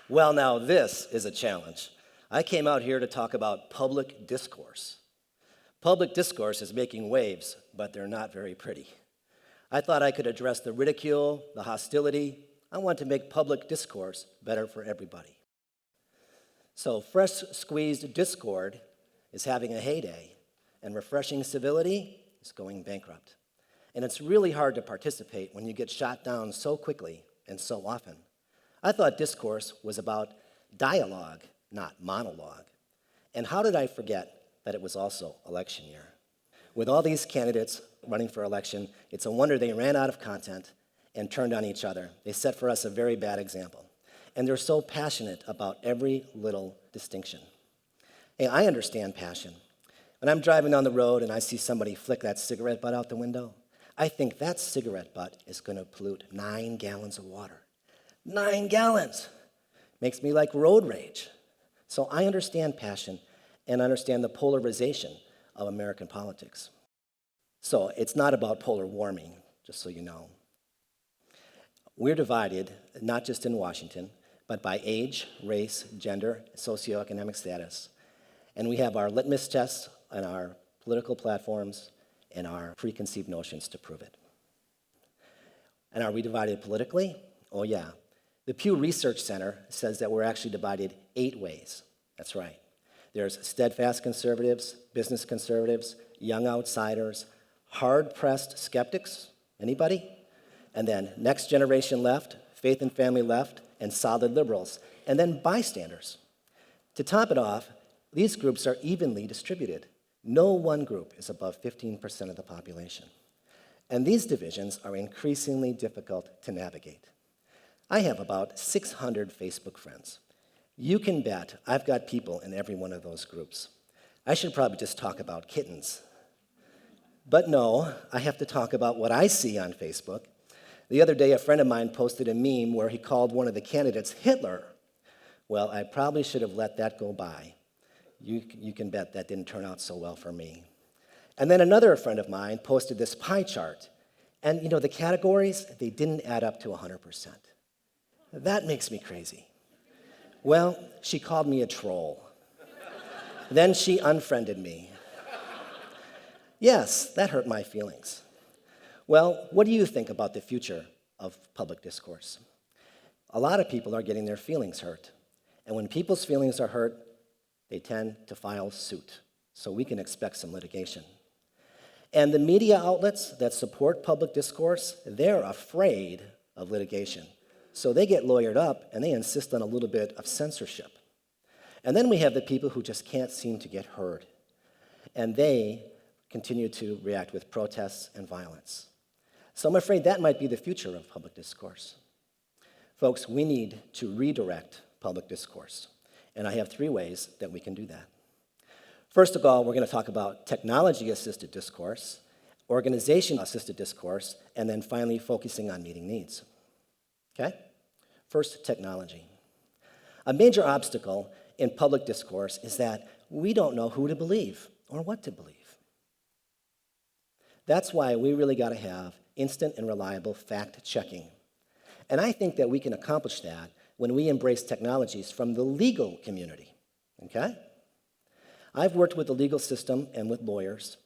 Well, now this is a challenge. I came out here to talk about public discourse. Public discourse is making waves, but they're not very pretty. I thought I could address the ridicule, the hostility. I want to make public discourse better for everybody. So fresh squeezed discord is having a heyday, and refreshing civility is going bankrupt. And it's really hard to participate when you get shot down so quickly and so often. I thought discourse was about dialogue, not monologue. And how did I forget that it was also election year? With all these candidates running for election, it's a wonder they ran out of content and turned on each other. They set for us a very bad example. And they're so passionate about every little distinction. Hey, I understand passion. When I'm driving down the road and I see somebody flick that cigarette butt out the window, I think that cigarette butt is going to pollute 9 gallons of water. 9 gallons! Makes me like road rage. So I understand passion and understand the polarization of American politics. So it's not about polar warming, just so you know. We're divided, not just in Washington, but by age, race, gender, socioeconomic status. And we have our litmus tests and our political platforms and our preconceived notions to prove it. And are we divided politically? Oh yeah. The Pew Research Center says that we're actually divided 8 ways. That's right. There's steadfast conservatives, business conservatives, young outsiders, hard-pressed skeptics, anybody? And then next generation left, faith and family left, and solid liberals, and then bystanders. To top it off, these groups are evenly distributed. No one group is above 15% of the population. And these divisions are increasingly difficult to navigate. I have about 600 Facebook friends. You can bet I've got people in every one of those groups. I should probably just talk about kittens. But no, I have to talk about what I see on Facebook. The other day, a friend of mine posted a meme where he called one of the candidates Hitler. Well, I probably should have let that go by. You can bet that didn't turn out so well for me. And then another friend of mine posted this pie chart. And you know, the categories, they didn't add up to 100%. That makes me crazy. Well, she called me a troll. Then she unfriended me. Yes, that hurt my feelings. Well, what do you think about the future of public discourse? A lot of people are getting their feelings hurt. And when people's feelings are hurt, they tend to file suit. So we can expect some litigation. And the media outlets that support public discourse, they're afraid of litigation. So they get lawyered up and they insist on a little bit of censorship. And then we have the people who just can't seem to get heard. And they continue to react with protests and violence. So I'm afraid that might be the future of public discourse. Folks, we need to redirect public discourse. And I have 3 ways that we can do that. First of all, we're going to talk about technology-assisted discourse, organization-assisted discourse, and then finally focusing on meeting needs. Okay? First, technology. A major obstacle in public discourse is that we don't know who to believe or what to believe. That's why we really got to have instant and reliable fact-checking. And I think that we can accomplish that when we embrace technologies from the legal community, okay? I've worked with the legal system and with lawyers,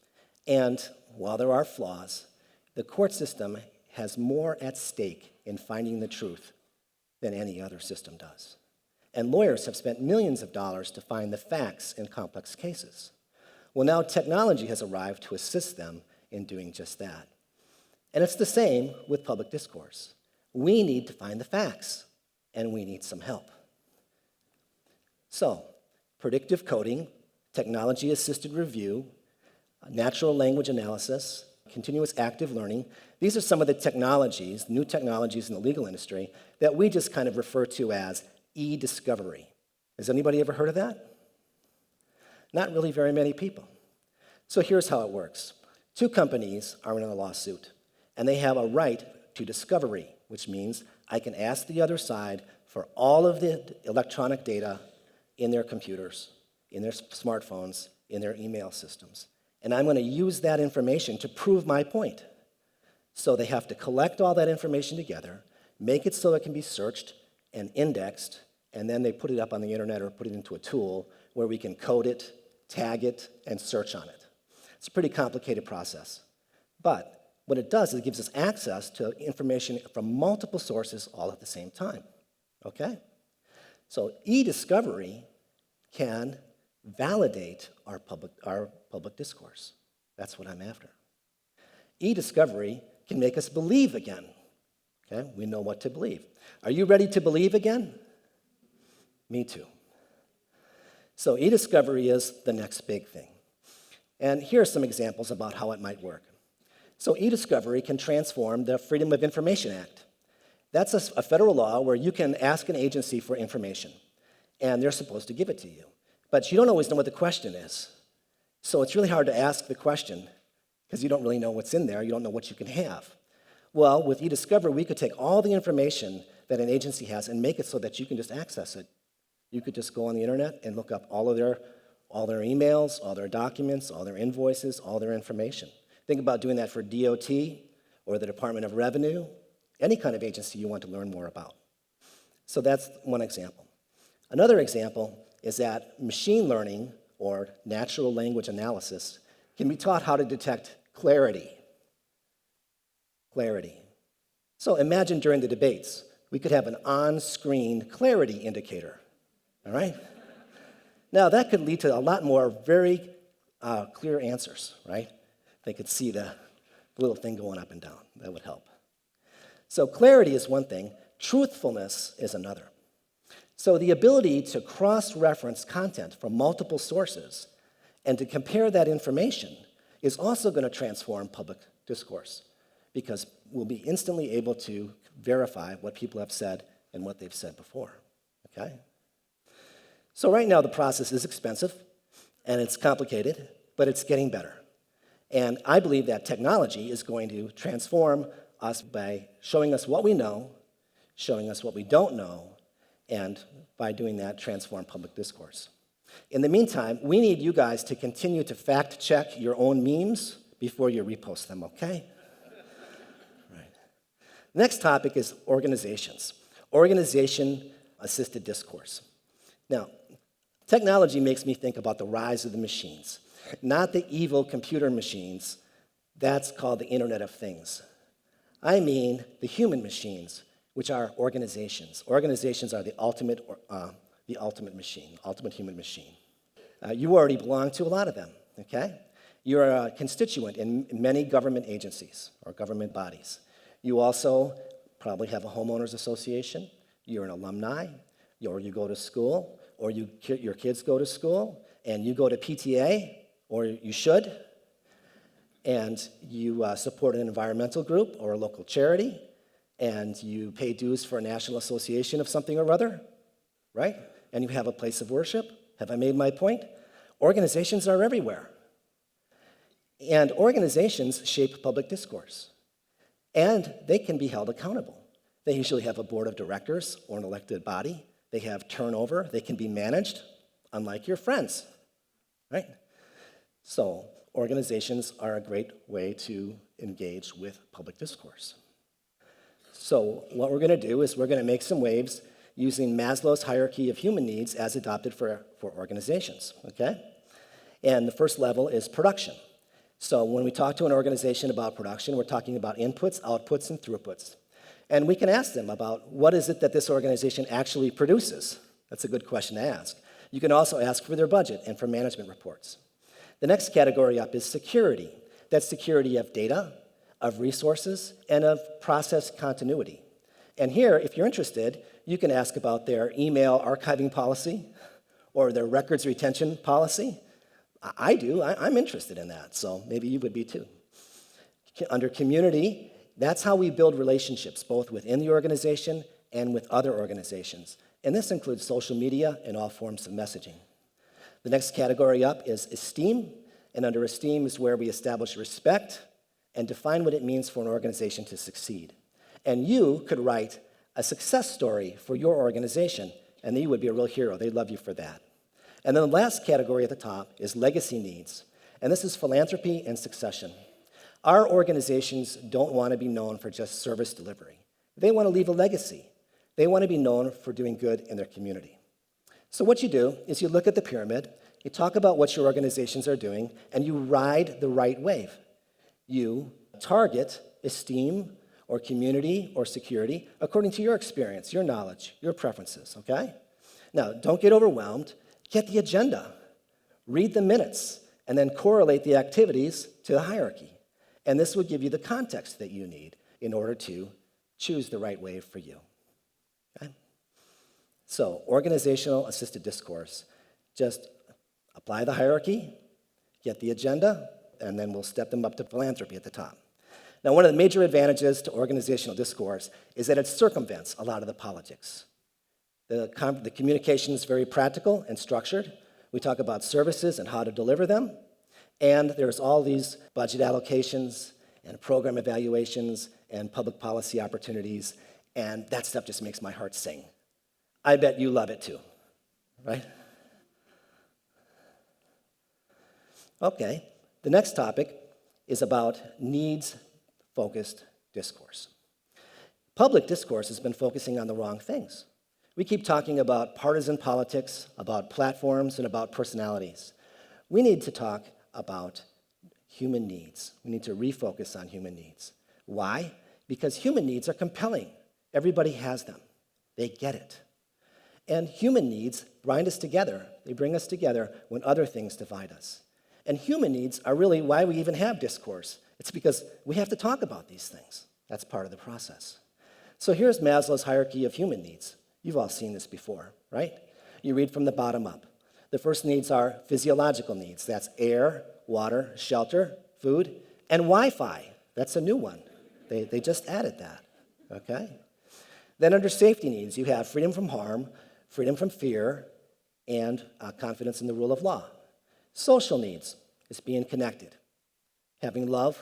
and while there are flaws, the court system has more at stake in finding the truth than any other system does. And lawyers have spent millions of dollars to find the facts in complex cases. Well, now technology has arrived to assist them in doing just that. And it's the same with public discourse. We need to find the facts, and we need some help. So, predictive coding, technology-assisted review, natural language analysis, continuous active learning, these are some of the technologies, new technologies in the legal industry, that we just kind of refer to as e-discovery. Has anybody ever heard of that? Not really very many people. So here's how it works. 2 companies are in a lawsuit, and they have a right to discovery, which means I can ask the other side for all of the electronic data in their computers, in their smartphones, in their email systems. And I'm going to use that information to prove my point. So they have to collect all that information together, make it so it can be searched and indexed, and then they put it up on the internet or put it into a tool where we can code it, tag it, and search on it. It's a pretty complicated process. But what it does is it gives us access to information from multiple sources all at the same time, okay? So e-discovery can validate our public discourse. That's what I'm after. E-discovery can make us believe again. Okay, we know what to believe. Are you ready to believe again? Me too. So e-discovery is the next big thing. And here are some examples about how it might work. So e-discovery can transform the Freedom of Information Act. That's a federal law where you can ask an agency for information, and they're supposed to give it to you. But you don't always know what the question is. So it's really hard to ask the question because you don't really know what's in there. You don't know what you can have. Well, with e-discovery, we could take all the information that an agency has and make it so that you can just access it. You could just go on the internet and look up all their emails, all their documents, all their invoices, all their information. Think about doing that for DOT or the Department of Revenue, any kind of agency you want to learn more about. So that's one example. Another example is that machine learning or natural language analysis can be taught how to detect clarity. Clarity. So imagine during the debates, we could have an on-screen clarity indicator, all right? Now, that could lead to a lot more very clear answers, right? They could see the little thing going up and down. That would help. So clarity is one thing. Truthfulness is another. So the ability to cross-reference content from multiple sources and to compare that information is also going to transform public discourse because we'll be instantly able to verify what people have said and what they've said before, okay? So right now the process is expensive and it's complicated, but it's getting better. And I believe that technology is going to transform us by showing us what we know, showing us what we don't know, and by doing that, transform public discourse. In the meantime, we need you guys to continue to fact-check your own memes before you repost them, okay? Right. Next topic is organizations. Organization-assisted discourse. Now, technology makes me think about the rise of the machines, not the evil computer machines. That's called the Internet of Things. I mean the human machines, which are organizations. Organizations are the ultimate machine, ultimate human machine. You already belong to a lot of them, okay? You're a constituent in many government agencies or government bodies. You also probably have a homeowners association. You're an alumni, or you go to school, or your kids go to school, and you go to PTA, or you should, and you support an environmental group or a local charity, and you pay dues for a national association of something or other, right? And you have a place of worship. Have I made my point? Organizations are everywhere. And organizations shape public discourse. And they can be held accountable. They usually have a board of directors or an elected body. They have turnover. They can be managed, unlike your friends, right? So organizations are a great way to engage with public discourse. So what we're going to do is we're going to make some waves using Maslow's Hierarchy of Human Needs as adopted for organizations, okay? And the first level is production. So when we talk to an organization about production, we're talking about inputs, outputs, and throughputs. And we can ask them about what is it that this organization actually produces. That's a good question to ask. You can also ask for their budget and for management reports. The next category up is security. That's security of data, of resources, and of process continuity. And here, if you're interested, you can ask about their email archiving policy or their records retention policy. I do. I'm interested in that, so maybe you would be too. Under community, that's how we build relationships, both within the organization and with other organizations. And this includes social media and all forms of messaging. The next category up is esteem, and under esteem is where we establish respect and define what it means for an organization to succeed. And you could write a success story for your organization, and you would be a real hero. They'd love you for that. And then the last category at the top is legacy needs, and this is philanthropy and succession. Our organizations don't want to be known for just service delivery. They want to leave a legacy. They want to be known for doing good in their community. So what you do is you look at the pyramid, you talk about what your organizations are doing, and you ride the right wave. You target esteem or community or security according to your experience, your knowledge, your preferences, okay? Now, don't get overwhelmed. Get the agenda. Read the minutes, and then correlate the activities to the hierarchy. And this will give you the context that you need in order to choose the right wave for you. Okay? So, organizational assisted discourse. Just apply the hierarchy, get the agenda, and then we'll step them up to philanthropy at the top. Now, one of the major advantages to organizational discourse is that it circumvents a lot of the politics. The communication is very practical and structured. We talk about services and how to deliver them. And there's all these budget allocations and program evaluations and public policy opportunities. And that stuff just makes my heart sing. I bet you love it too, right? Okay, the next topic is about needs-focused discourse. Public discourse has been focusing on the wrong things. We keep talking about partisan politics, about platforms, and about personalities. We need to talk about human needs. We need to refocus on human needs. Why? Because human needs are compelling. Everybody has them. They get it. And human needs bind us together. They bring us together when other things divide us. And human needs are really why we even have discourse. It's because we have to talk about these things. That's part of the process. So here's Maslow's hierarchy of human needs. You've all seen this before, right? You read from the bottom up. The first needs are physiological needs. That's air, water, shelter, food, and Wi-Fi. That's a new one. They just added that, okay? Then under safety needs, you have freedom from harm, freedom from fear, and confidence in the rule of law. Social needs is being connected, having love,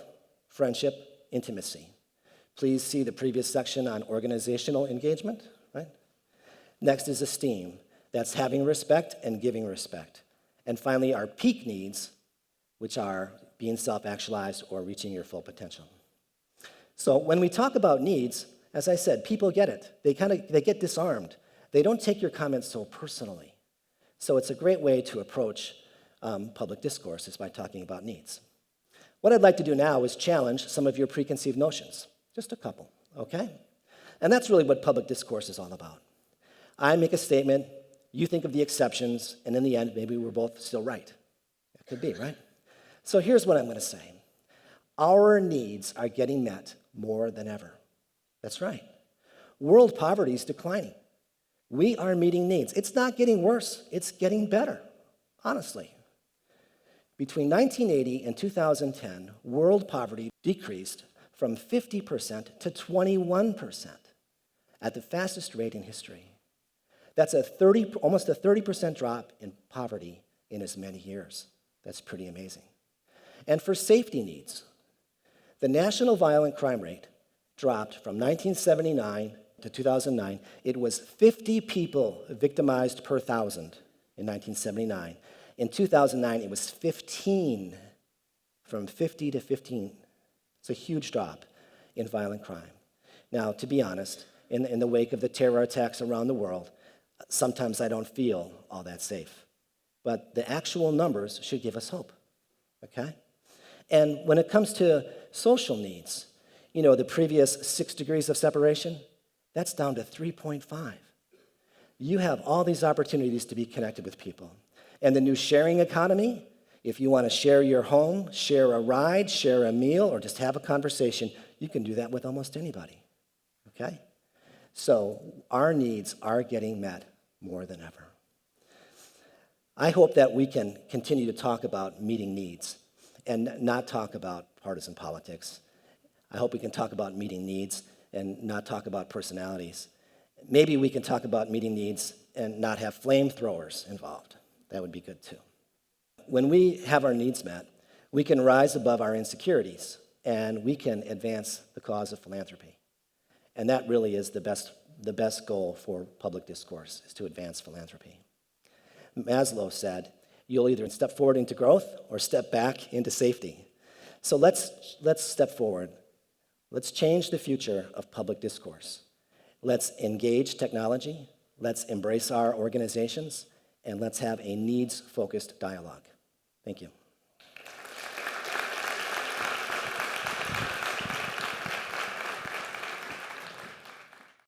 friendship, intimacy. Please see the previous section on organizational engagement, right? Next is esteem. That's having respect and giving respect. And finally, our peak needs, which are being self-actualized or reaching your full potential. So when we talk about needs, as I said, people get it. They get disarmed. They don't take your comments so personally. So it's a great way to approach public discourse is by talking about needs. What I'd like to do now is challenge some of your preconceived notions. Just a couple, okay? And that's really what public discourse is all about. I make a statement, you think of the exceptions, and in the end, maybe we're both still right. That could be, right? So here's what I'm going to say. Our needs are getting met more than ever. That's right. World poverty is declining. We are meeting needs. It's not getting worse. It's getting better, honestly. Between 1980 and 2010, world poverty decreased from 50% to 21% at the fastest rate in history. That's almost a 30% drop in poverty in as many years. That's pretty amazing. And for safety needs, the national violent crime rate dropped from 1979 to 2009. It was 50 people victimized per 1,000 in 1979. In 2009, it was 15, from 50 to 15. It's a huge drop in violent crime. Now, to be honest, in the wake of the terror attacks around the world, sometimes I don't feel all that safe. But the actual numbers should give us hope, okay? And when it comes to social needs, you know, the previous 6 degrees of separation, that's down to 3.5. You have all these opportunities to be connected with people. And the new sharing economy, if you want to share your home, share a ride, share a meal, or just have a conversation, you can do that with almost anybody, okay? So our needs are getting met more than ever. I hope that we can continue to talk about meeting needs and not talk about partisan politics. I hope we can talk about meeting needs and not talk about personalities. Maybe we can talk about meeting needs and not have flamethrowers involved. That would be good too. When we have our needs met, we can rise above our insecurities and we can advance the cause of philanthropy. And that really is the best goal for public discourse, is to advance philanthropy. Maslow said, you'll either step forward into growth or step back into safety. So let's step forward. Let's change the future of public discourse. Let's engage technology, let's embrace our organizations, and let's have a needs-focused dialogue. Thank you.